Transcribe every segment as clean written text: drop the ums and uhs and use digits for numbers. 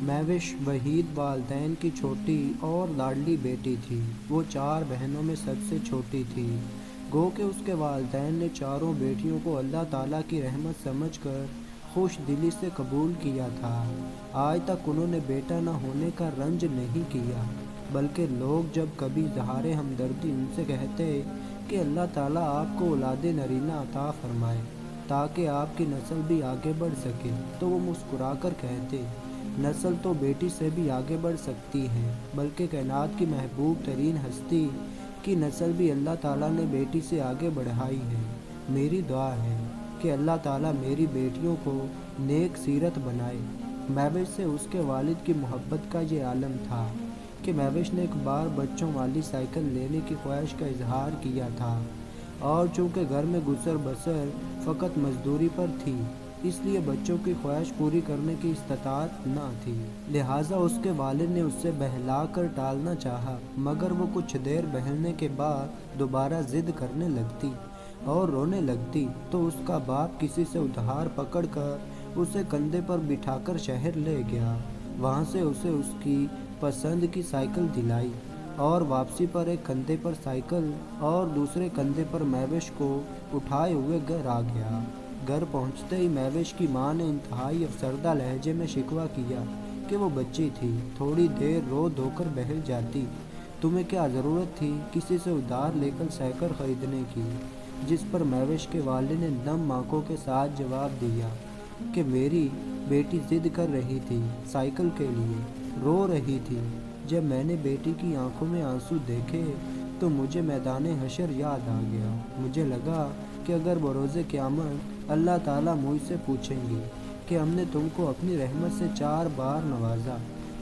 महविश वहीद वालदैन की छोटी और लाडली बेटी थी। वो 4 बहनों में सबसे छोटी थी। गो कि उसके वालदैन ने चारों बेटियों को अल्लाह ताला की रहमत समझकर खुश दिली से कबूल किया था। आज तक उन्होंने बेटा न होने का रंज नहीं किया, बल्कि लोग जब कभी इज़हार हमदर्दी उनसे कहते कि अल्लाह ताला आपको औलादे नरीना अता फरमाए ताकि आपकी नस्ल भी आगे बढ़ सके, तो वो मुस्कुराकर कहते, नस्ल तो बेटी से भी आगे बढ़ सकती है, बल्कि कायनात की महबूब तरीन हस्ती की नस्ल भी अल्लाह ताला ने बेटी से आगे बढ़ाई है। मेरी दुआ है कि अल्लाह ताला मेरी बेटियों को नेक सीरत बनाए। महविश से उसके वालिद की मोहब्बत का ये आलम था कि महविश ने एक बार बच्चों वाली साइकिल लेने की ख्वाहिश का इजहार किया था, और चूँकि घर में गुजर बसर फ़कत मजदूरी पर थी, इसलिए बच्चों की ख्वाहिश पूरी करने की इस्तात न थी। लिहाजा उसके वालिद ने उससे बहला कर टालना चाहा, मगर वो कुछ देर बहलने के बाद दोबारा ज़िद करने लगती और रोने लगती, तो उसका बाप किसी से उधार पकड़कर उसे कंधे पर बिठाकर शहर ले गया। वहाँ से उसे उसकी पसंद की साइकिल दिलाई और वापसी पर एक कंधे पर साइकिल और दूसरे कंधे पर महविश को उठाए हुए घर आ गया। घर पहुँचते ही महविश की माँ ने इंतहाई अफसरदा लहजे में शिकवा किया कि वो बच्ची थी, थोड़ी देर रो धोकर बहल जाती। तुम्हें क्या ज़रूरत थी किसी से उधार लेकर साइकिल ख़रीदने की? जिस पर महविश के वालिद ने नम आंखों के साथ जवाब दिया कि मेरी बेटी ज़िद कर रही थी साइकिल के लिए, रो रही थी। जब मैंने बेटी की आंखों में आंसू देखे तो मुझे मैदान हशर याद आ गया। मुझे लगा कि अगर बरोज़े क़यामत अल्लाह ताला मुझसे पूछेंगे कि हमने तुमको अपनी रहमत से 4 बार नवाजा,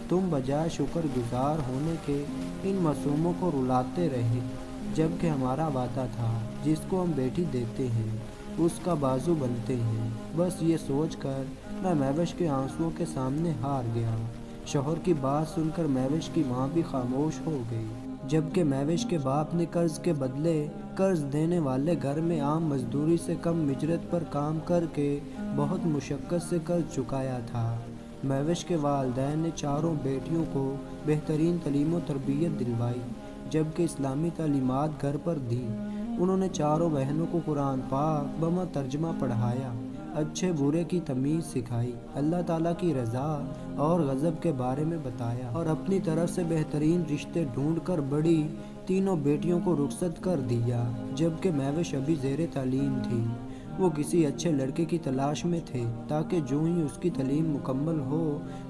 तुम बजाय शुक्रगुजार होने के इन मासूमों को रुलाते रहे, जबकि हमारा वादा था जिसको हम बेटी देते हैं उसका बाजू बनते हैं। बस ये सोचकर मैं महविश के आंसुओं के सामने हार गया। शौहर की बात सुनकर महविश की माँ भी खामोश हो गई, जबकि महविश के बाप ने कर्ज के बदले कर्ज देने वाले घर में आम मजदूरी से कम मिजरत पर काम करके बहुत मुशक्क़त से कर्ज चुकाया था। महविश के वालिदैन ने चारों बेटियों को बेहतरीन तालीम व तरबियत दिलवाई, जबकि इस्लामी तालीमात घर पर दी। उन्होंने चारों बहनों को कुरान पाक बमा तर्जमा पढ़ाया, अच्छे बुरे की तमीज़ सिखाई, अल्लाह ताला की रज़ा और गज़ब के बारे में बताया, और अपनी तरफ से बेहतरीन रिश्ते ढूंढ कर बड़ी तीनों बेटियों को रुखसत कर दिया। जबकि महविश अभी ज़ेरे तालीम थी, वो किसी अच्छे लड़के की तलाश में थे ताकि जो ही उसकी तालीम मुकम्मल हो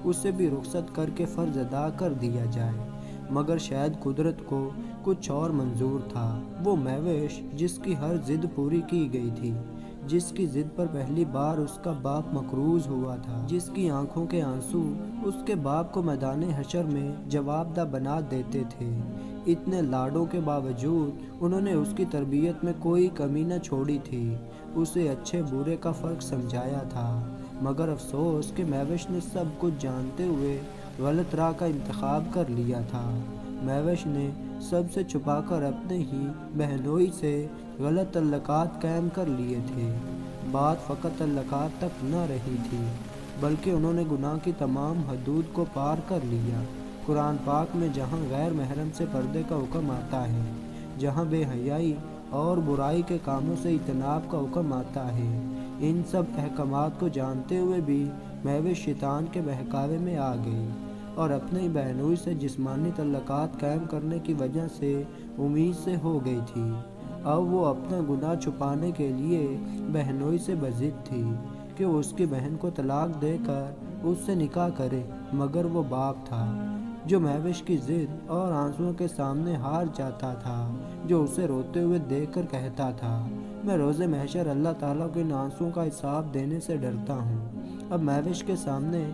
उससे भी रुखसत करके फ़र्ज़ अदा कर दिया जाए। मगर शायद कुदरत को कुछ और मंजूर था। वो महविश जिसकी हर ज़िद पूरी की गई थी, जिसकी ज़िद पर पहली बार उसका बाप मकरूज़ हुआ था, जिसकी आंखों के आंसू उसके बाप को मैदान हशर में जवाबदा बना देते थे, इतने लाडों के बावजूद उन्होंने उसकी तरबियत में कोई कमी न छोड़ी थी, उसे अच्छे बुरे का फ़र्क समझाया था। मगर अफसोस कि महविश ने सब कुछ जानते हुए गलत राह का इंतखाब कर लिया था। महविश ने सबसे छुपाकर अपने ही बहनोई से गलत तल्लुकात कायम कर लिए थे। बात फ़कत तल्लुकात तक न रही थी, बल्कि उन्होंने गुनाह की तमाम हदूद को पार कर लिया। कुरान पाक में जहाँ गैर महरम से पर्दे का हुक्म आता है, जहाँ बेहयाई और बुराई के कामों से इजतनाब का हुक्म आता है, इन सब अहकामात को जानते हुए भी महविश शैतान के बहकावे में आ गई और अपनी बहनोई से जिस्मानी तल्लुकात कायम करने की वजह से उम्मीद से हो गई थी। अब वो अपना गुनाह छुपाने के लिए बहनोई से बज़िद थी कि वो उसकी बहन को तलाक देकर उससे निकाह करे, मगर वो बाप था जो महविश की ज़िद और आंसुओं के सामने हार जाता था, जो उसे रोते हुए देखकर कहता था, मैं रोज़े महशर अल्लाह ताला को इन आंसुओं का हिसाब देने से डरता हूँ। अब महविश के सामने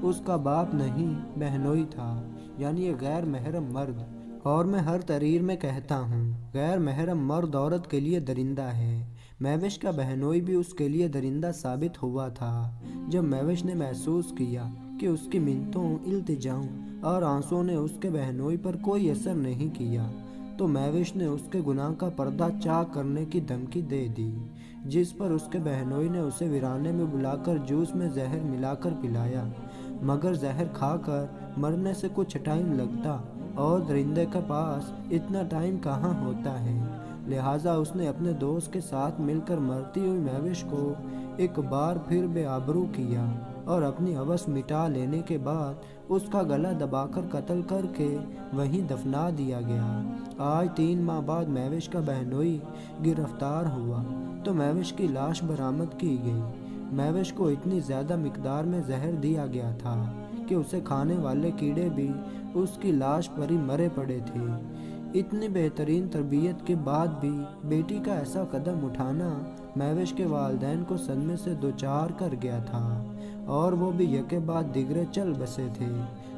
उसका बाप नहीं बहनोई था, यानी ये गैर महरम मर्द। और मैं हर तहरीर में कहता हूँ, गैर महरम मर्द औरत के लिए दरिंदा है। महविश का बहनोई भी उसके लिए दरिंदा साबित हुआ था। जब महविश ने महसूस किया कि उसकी मिन्नतों, इल्तिजाओं और आंसुओं ने उसके बहनोई पर कोई असर नहीं किया, तो महविश ने उसके गुनाह का पर्दा चाक करने की धमकी दे दी, जिस पर उसके बहनोई ने उसे वीराने में बुलाकर जूस में जहर मिलाकर पिलाया। मगर जहर खाकर मरने से कुछ टाइम लगता और दरिंदे के पास इतना टाइम कहाँ होता है। लिहाजा उसने अपने दोस्त के साथ मिलकर मरती हुई महविश को एक बार फिर बेआबरू किया और अपनी हवस मिटा लेने के बाद उसका गला दबाकर कत्ल करके वहीं दफना दिया गया। आज 3 माह बाद महविश का बहनोई गिरफ्तार हुआ तो महविश की लाश बरामद की गई। महविश को इतनी ज़्यादा मिकदार में जहर दिया गया था कि उसे खाने वाले कीड़े भी उसकी लाश पर ही मरे पड़े थे। इतनी बेहतरीन तरबियत के बाद भी बेटी का ऐसा कदम उठाना महविश के वालिदैन को सदमे से दोचार कर गया था और वो भी यके बाद दिगरे चल बसे थे।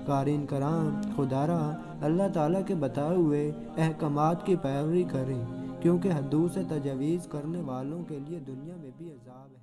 क़ारीन कराम, खुदारा अल्लाह ताला के बताए हुए अहकामात की पैरवी करें, क्योंकि हदूद से तजावीज़ करने वालों के लिए दुनिया में भी अज़ाब है।